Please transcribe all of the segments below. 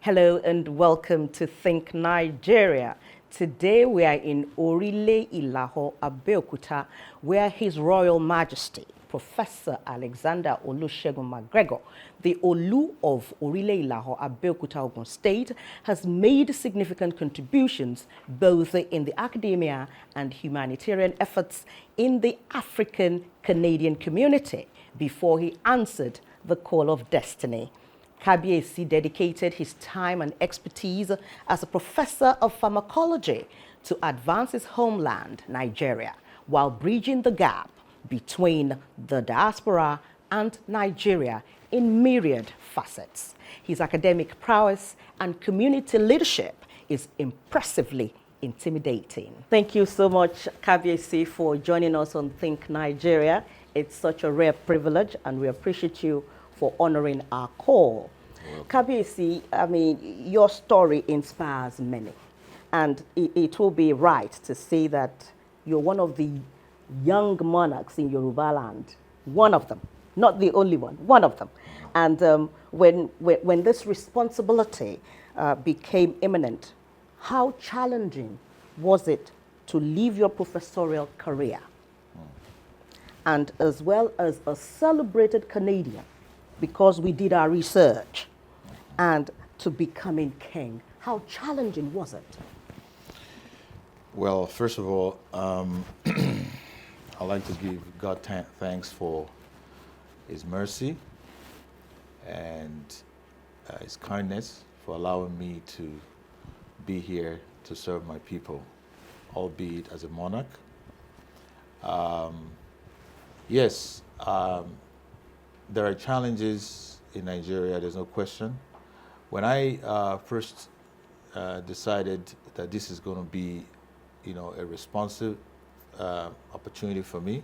Hello and welcome to Think Nigeria. Today we are in Orile Ilawo, Abeokuta, where His Royal Majesty, Professor Alexander Olusegun MacGregor, the Olu of Orile Ilawo, Abeokuta, Ogun State, has made significant contributions both in the academia and humanitarian efforts in the African-Canadian community before he answered the call of destiny. Kabiyesi dedicated his time and expertise as a professor of pharmacology to advance his homeland, Nigeria, while bridging the gap between the diaspora and Nigeria in myriad facets. His academic prowess and community leadership is impressively intimidating. Thank you so much, Kabiyesi, for joining us on Think Nigeria. It's such a rare privilege, and we appreciate you for honoring our call. Kabiyesi, I mean, your story inspires many, and it will be right to say that you're one of the young monarchs in Yoruba land, one of them, not the only one of them. And when this responsibility became imminent, how challenging was it to leave your professorial career, and as well as a celebrated Canadian, because we did our research, and to becoming king? How challenging was it? Well, first of all, I'd like to give God thanks for His mercy and His kindness for allowing me to be here to serve my people, albeit as a monarch. Yes, there are challenges in Nigeria, there's no question. When I first decided that this is going to be, a responsive opportunity for me,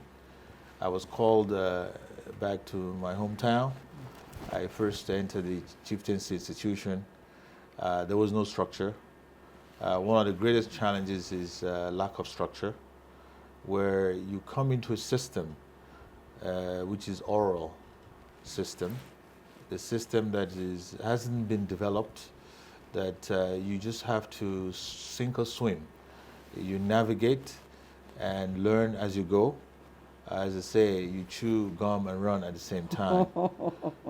I was called back to my hometown. I first entered the chieftaincy institution. There was no structure. One of the greatest challenges is lack of structure, where you come into a system which is oral system, the system that hasn't been developed, that you just have to sink or swim. You navigate and learn as you go. As I say, you chew gum and run at the same time.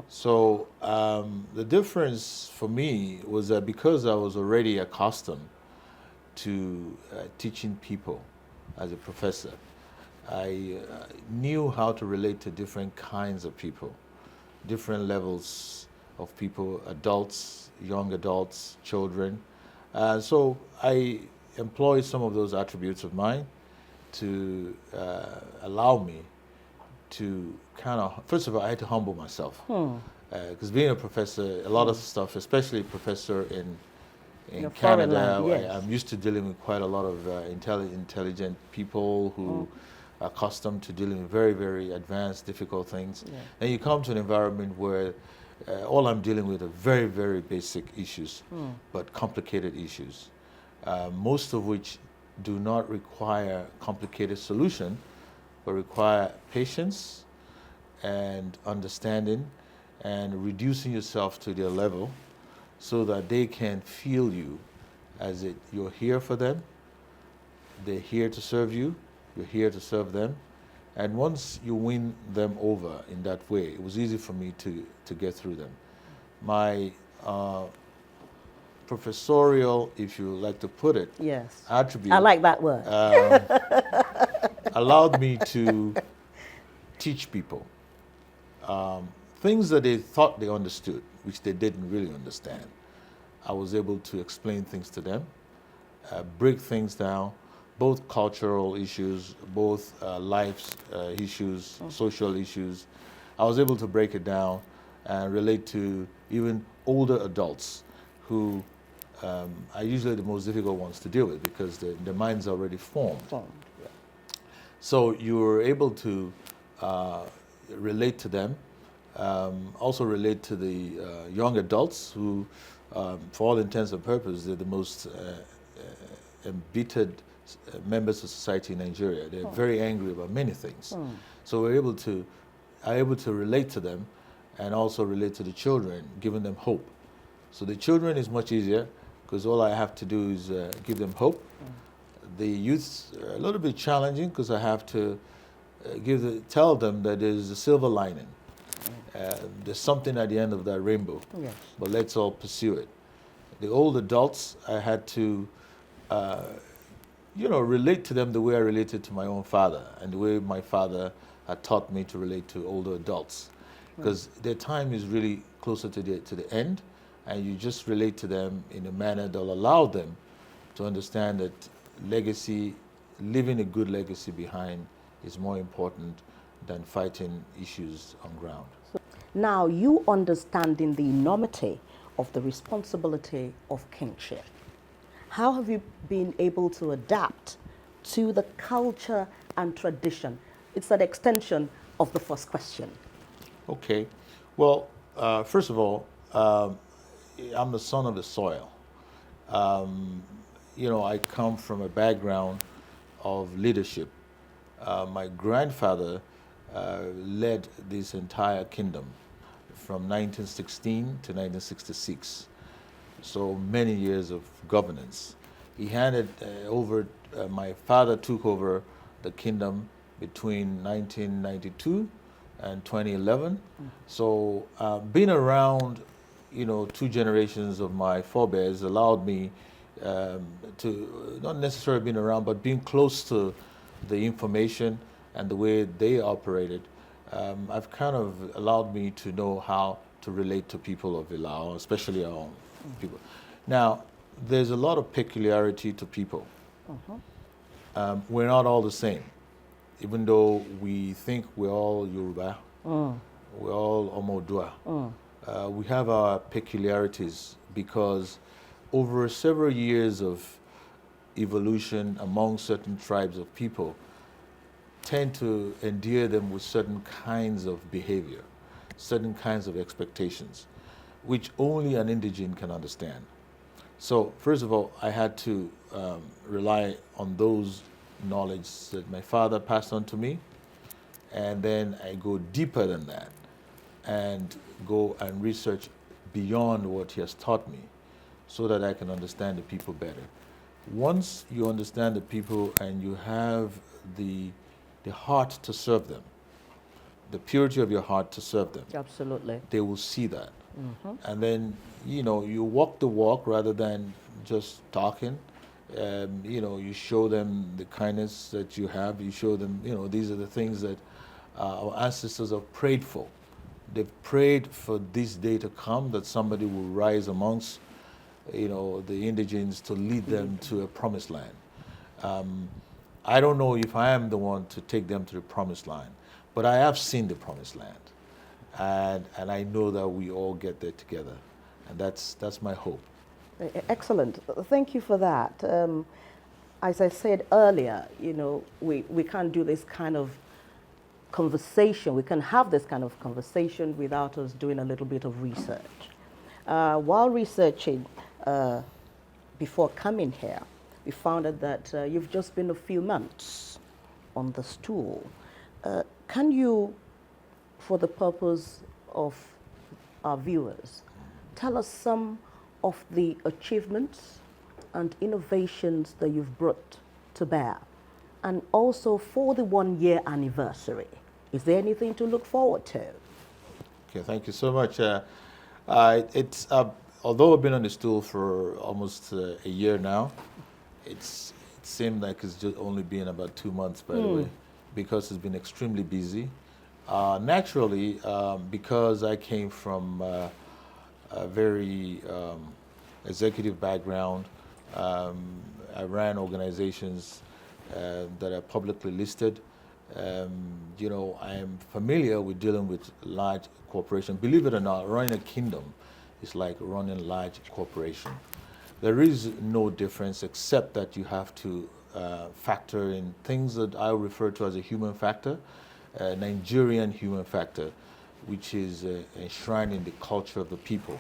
So the difference for me was that because I was already accustomed to teaching people as a professor, I knew how to relate to different kinds of people, different levels of people, adults, young adults, children. So I employed some of those attributes of mine to allow me to first of all, I had to humble myself. Because being a professor, a lot of stuff, especially a professor in Canada, yes. I'm used to dealing with quite a lot of intelligent people who are accustomed to dealing with very, very advanced, difficult things. Yeah. And you come to an environment where all I'm dealing with are very, very basic issues, but complicated issues, most of which do not require complicated solution, but require patience and understanding and reducing yourself to their level so that they can feel you as you're here for them, they're here to serve you, you're here to serve them. And once you win them over in that way, it was easy for me to get through them. My professorial, if you like to put it, yes, attribute. I like that word. Allowed me to teach people things that they thought they understood, which they didn't really understand. I was able to explain things to them, break things down, both cultural issues, both life issues, social issues. I was able to break it down and relate to even older adults who are usually the most difficult ones to deal with because their minds are already formed. Yeah. So you were able to relate to them, also relate to the young adults who, for all intents and purposes, they're the most embittered members of society in Nigeria. They're very angry about many things. So we're able to relate to them and also relate to the children, giving them hope So the children is much easier because all I have to do is give them hope. The youths are a little bit challenging because I have to tell them that there's a silver lining. There's something at the end of that rainbow, Yes. but let's all pursue it. The old adults, I had to, relate to them the way I related to my own father and the way my father had taught me to relate to older adults, because their time is really closer to the end, and you just relate to them in a manner that will allow them to understand that legacy, leaving a good legacy behind, is more important than fighting issues on ground. Now, you understanding the enormity of the responsibility of kingship, how have you been able to adapt to the culture and tradition? It's an extension of the first question. Okay. Well, first of all, I'm the son of the soil. I come from a background of leadership. My grandfather led this entire kingdom from 1916 to 1966. So many years of governance. He handed over, my father took over the kingdom between 1992 and 2011. So being around, two generations of my forebears allowed me to, not necessarily being around, but being close to the information and the way they operated. I've kind of allowed me to know how to relate to people of Ilawo, especially our own people. Now, there's a lot of peculiarity to people. We're not all the same. Even though we think we're all Yoruba, we're all Omodua. We have our peculiarities because over several years of evolution among certain tribes of people tend to endear them with certain kinds of behavior, certain kinds of expectations, which only an indigene can understand. So first of all, I had to rely on those knowledge that my father passed on to me, and then I go deeper than that and go and research beyond what he has taught me so that I can understand the people better. Once you understand the people and you have the heart to serve them, the purity of your heart to serve them, Absolutely. they will see that. And then, you walk the walk rather than just talking. You show them the kindness that you have. You show them, these are the things that our ancestors have prayed for. They've prayed for this day to come, that somebody will rise amongst, the indigenes to lead them to a promised land. I don't know if I am the one to take them to the promised land, but I have seen the promised land. And I know that we all get there together. And that's my hope. Excellent. Thank you for that. As I said earlier, we can't do this kind of conversation. We can have this kind of conversation without us doing a little bit of research. While researching before coming here, we found out that you've just been a few months on the stool. Can you, for the purpose of our viewers, tell us some of the achievements and innovations that you've brought to bear? And also for the 1-year anniversary, is there anything to look forward to? Okay, thank you so much. It's although I've been on the stool for almost a year now, it seemed like it's just only been about 2 months, by the way, because it's been extremely busy. Naturally, because I came from a very executive background, I ran organizations that are publicly listed. I am familiar with dealing with large corporations. Believe it or not, running a kingdom is like running a large corporation. There is no difference except that you have to factor in things that I refer to as a human factor, a Nigerian human factor, which is enshrined in the culture of the people.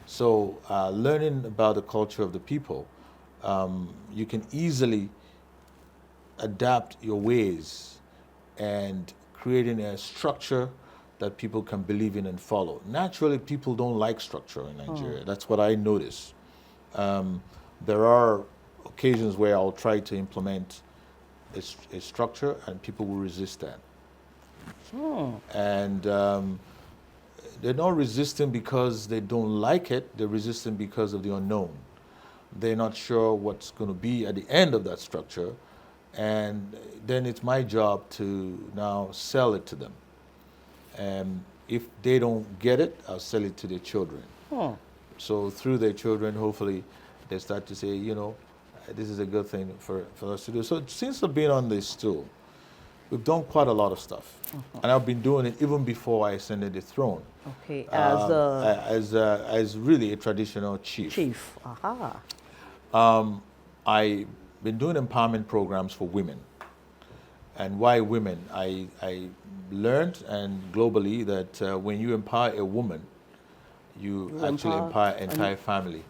So learning about the culture of the people, you can easily adapt your ways and creating a structure that people can believe in and follow. Naturally, people don't like structure in Nigeria. That's what I notice. There are occasions where I'll try to implement a structure and people will resist that. And they're not resisting because they don't like it, they're resisting because of the unknown. They're not sure what's going to be at the end of that structure, and then it's my job to now sell it to them. And if they don't get it, I'll sell it to their children. So through their children, hopefully, they start to say, you know, this is a good thing for us to do. So since I've been on this stool, we've done quite a lot of stuff. And I've been doing it even before I ascended the throne. Okay, as really a traditional chief. Chief, aha. I've been doing empowerment programs for women. And why women? I learned, and globally, that when you empower a woman, you actually empower an entire family.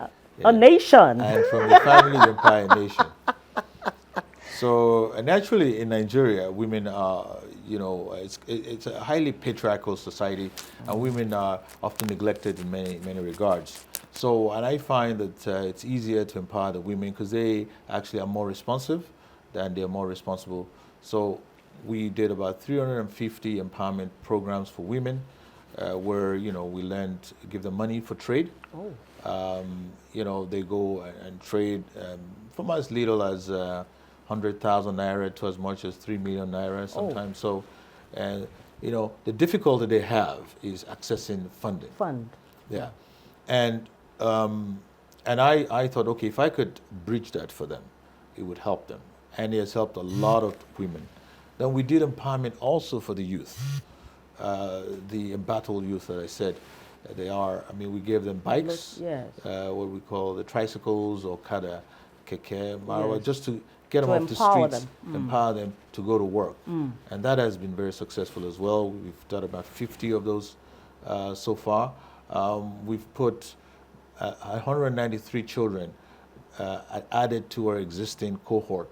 A nation. And from the family, you empower a nation. So naturally, in Nigeria, women are, you know, it's a highly patriarchal society, and women are often neglected in many regards. So, and I find that it's easier to empower the women because they actually are more responsive, and they're more responsible. So we did about 350 empowerment programs for women, where, you know, we give them money for trade. You know, they go and trade from as little as 100,000 naira to as much as 3 million naira sometimes. So, and you know, the difficulty they have is accessing funding. Yeah, and I thought, okay, if I could bridge that for them, it would help them, and it has helped a lot of women. Then we did empowerment also for the youth, the embattled youth that I said. They are, I mean, we gave them bikes, yes. What we call the tricycles or kada, keke, marwa, yes, just to get them off the streets, empower them to go to work. And that has been very successful as well. We've done about 50 of those so far. We've put 193 children added to our existing cohort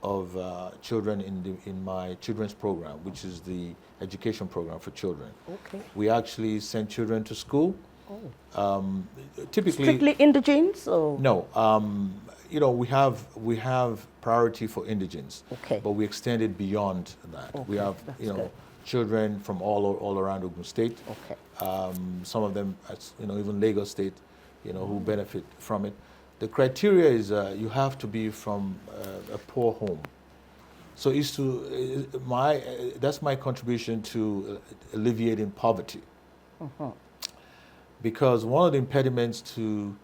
of children in my children's program, which is the education program for children. Okay. We actually send children to school. Typically, strictly indigenes, or no. You know, we have priority for indigenes, okay, but we extend it beyond that. Okay, we have, you know, good, children from all around Ogun State. Okay. Some of them, you know, even Lagos State, you know, who benefit from it. The criteria is you have to be from a poor home. So that's my contribution to alleviating poverty. Because one of the impediments to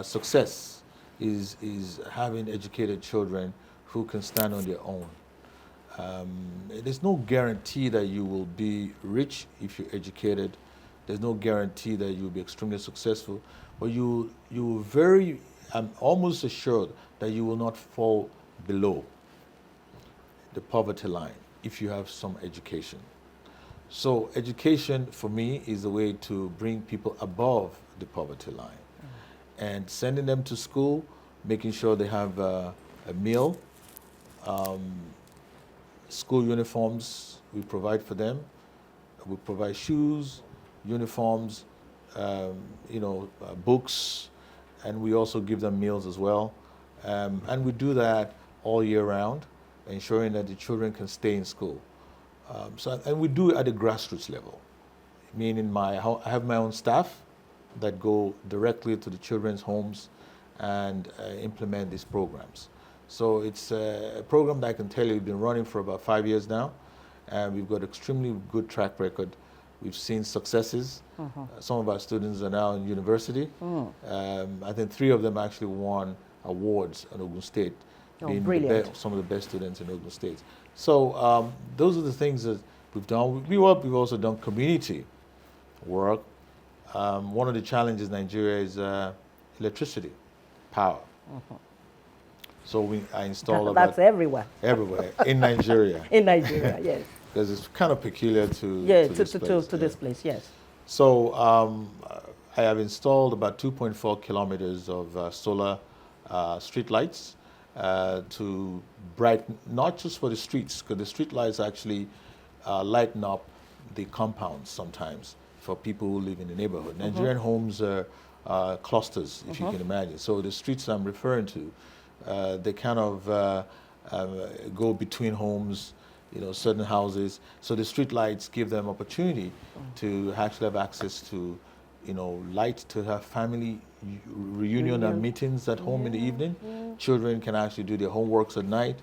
success is having educated children who can stand on their own. There's no guarantee that you will be rich if you're educated. There's no guarantee that you'll be extremely successful. But I'm almost assured that you will not fall below the poverty line if you have some education. So education for me is a way to bring people above the poverty line. And sending them to school, making sure they have a meal, school uniforms we provide for them. We provide shoes, uniforms, you know, books, and we also give them meals as well. And we do that all year round, ensuring that the children can stay in school. And we do it at the grassroots level, meaning I have my own staff that go directly to the children's homes and implement these programs. So it's a program that I can tell you we've been running for about 5 years now, and we've got extremely good track record. We've seen successes. Some of our students are now in university. I think 3 of them actually won awards in Ogun State, being some of the best students in Ogun State. So those are the things that we've done. We've also done community work. One of the challenges in Nigeria is electricity, power. So I installed that's everywhere. Everywhere in Nigeria. In Nigeria, yes. Because it's kind of peculiar to this place, yes. So I have installed about 2.4 kilometers of solar street lights to brighten, not just for the streets, because the street lights actually lighten up the compounds sometimes for people who live in the neighborhood. Nigerian homes are clusters, if you can imagine. So the streets I'm referring to, they kind of go between homes, certain houses. So the street lights give them opportunity to actually have access to, light, to have family reunion and meetings at home in the evening. Children can actually do their homeworks at night.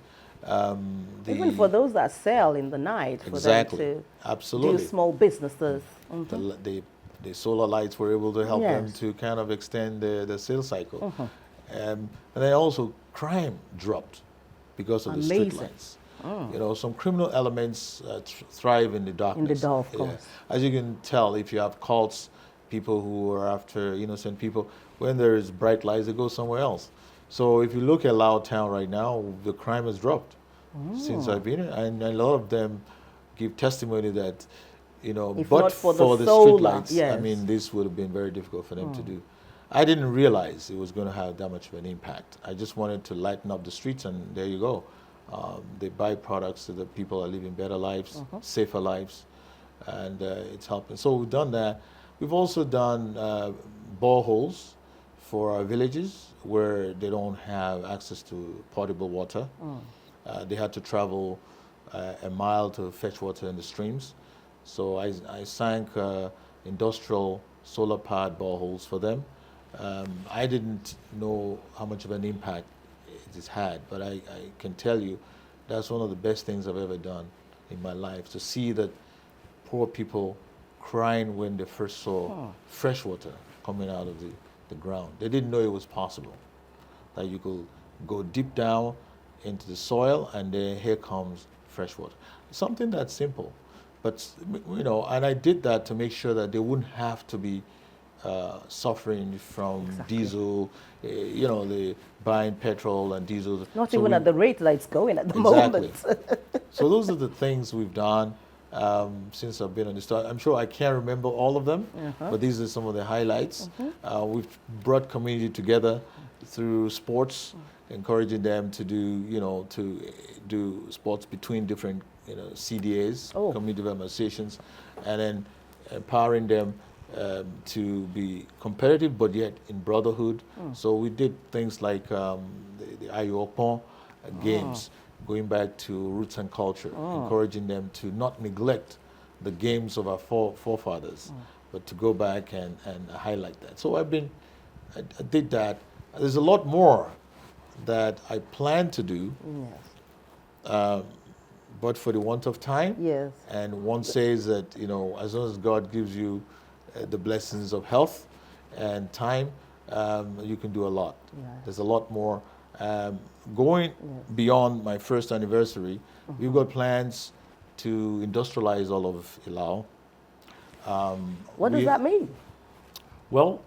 Even for those that sell in the night, for them to do small businesses. The solar lights were able to help them to kind of extend the sales cycle. And then also crime dropped because of the street lights. Some criminal elements thrive in the darkness. In the dark, of course. As you can tell, if you have cults, people who are after innocent people, when there is bright lights, they go somewhere else. So if you look at Lao Town right now, the crime has dropped since I've been here, and a lot of them give testimony that, if but not for the solar, street lights, I mean, this would have been very difficult for them to do. I didn't realize it was going to have that much of an impact. I just wanted to lighten up the streets, and there you go. They buy products so that people are living better lives, safer lives, and it's helping. So we've done that. We've also done boreholes for our villages where they don't have access to potable water. They had to travel a mile to fetch water in the streams. So I sank industrial solar-powered boreholes for them. I didn't know how much of an impact it has had, but I can tell you that's one of the best things I've ever done in my life, to see that poor people crying when they first saw fresh water coming out of the ground. They didn't know it was possible, that you could go deep down into the soil and then here comes fresh water. Something that's simple, but and I did that to make sure that they wouldn't have to be suffering from diesel, the buying petrol and diesel. Not even at the rate that it's going at the moment. So those are the things we've done since I've been on the start. I'm sure I can't remember all of them, but these are some of the highlights. We've brought community together through sports, encouraging them to do sports between different CDAs, community development associations, and then empowering them to be competitive, but yet in brotherhood. So we did things like the Abeokuta games, going back to roots and culture, encouraging them to not neglect the games of our forefathers, but to go back and highlight that. So I did that. There's a lot more that I plan to do, but for the want of time. And one says that, as long as God gives you the blessings of health and time, you can do a lot. There's a lot more. Going beyond my first anniversary, we've got plans to industrialize all of Ilawo. What does that mean? Well,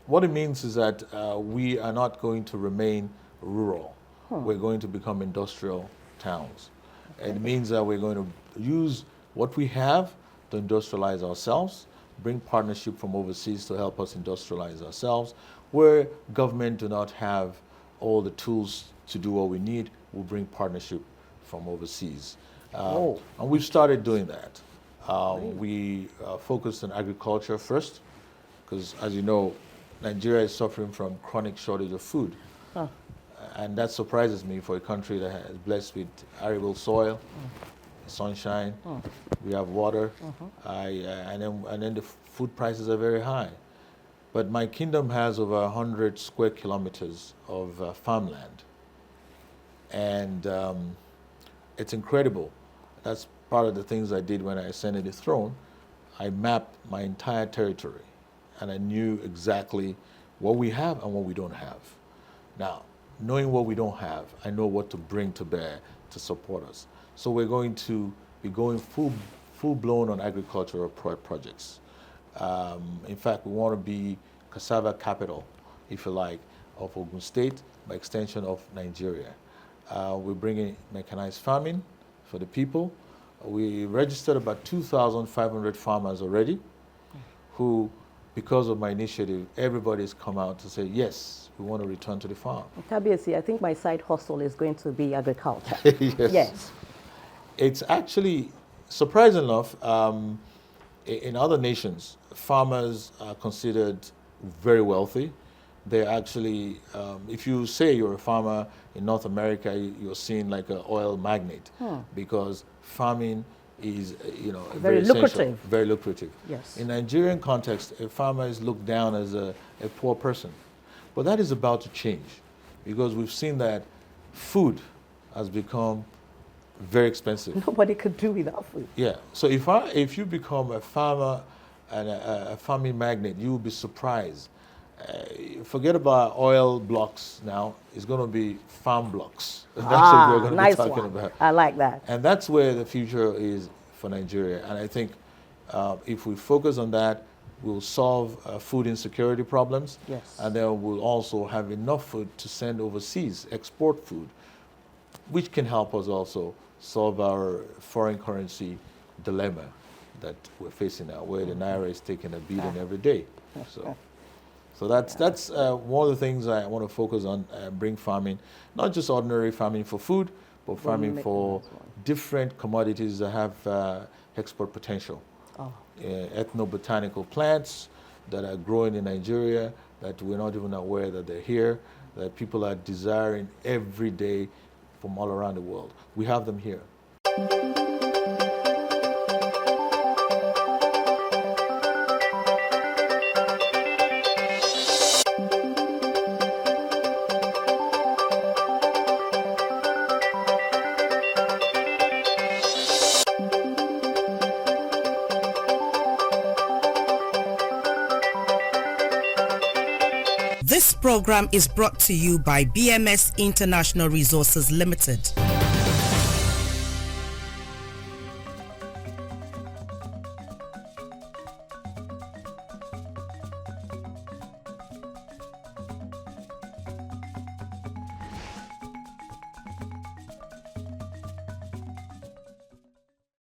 what it means is that we are not going to remain rural. We're going to become industrial towns. It means that we're going to use what we have to industrialize ourselves, bring partnership from overseas to help us industrialize ourselves. Where government do not have all the tools to do what we need, we'll bring partnership from overseas. And we've started doing that. We focused on agriculture first, because as you know, Nigeria is suffering from chronic shortage of food. And that surprises me for a country that is blessed with arable soil, sunshine, we have water, and then the food prices are very high. But my kingdom has over 100 square kilometers of farmland. And it's incredible. That's part of the things I did when I ascended the throne. I mapped my entire territory, and I knew exactly what we have and what we don't have. Now, knowing what we don't have, I know what to bring to bear to support us. So we're going to be going full-blown on agricultural projects. In fact, we want to be cassava capital, if you like, of Ogun State, by extension of Nigeria. We're bringing mechanized farming for the people. We registered about 2,500 farmers already, who, because of my initiative, everybody's come out to say, yes, we want to return to the farm. Tabiasi, I think my side hustle is going to be agriculture. Yes. It's actually surprisingly enough, in other nations, farmers are considered very wealthy. They're actually, if you say you're a farmer in North America, you're seen like an oil magnate because farming is, Very lucrative. Very lucrative. Yes. In Nigerian context, a farmer is looked down as a poor person. But that is about to change because we've seen that food has become very expensive. Nobody could do without food. Yeah. So if you become a farmer and a farming magnate, you will be surprised. Forget about oil blocks now. It's going to be farm blocks. That's what we're going to nice be talking one. about. I like that. And that's where the future is for Nigeria. And I think if we focus on that, we'll solve food insecurity problems. Yes. And then we'll also have enough food to send overseas, export food, which can help us also solve our foreign currency dilemma that we're facing now, where the Naira is taking a beating every day. So that's one of the things I want to focus on, bring farming, not just ordinary farming for food, but farming for different commodities that have export potential. Ethnobotanical plants that are growing in Nigeria that we're not even aware that they're here, that people are desiring every day from all around the world. We have them here. This program is brought to you by BMS International Resources Limited.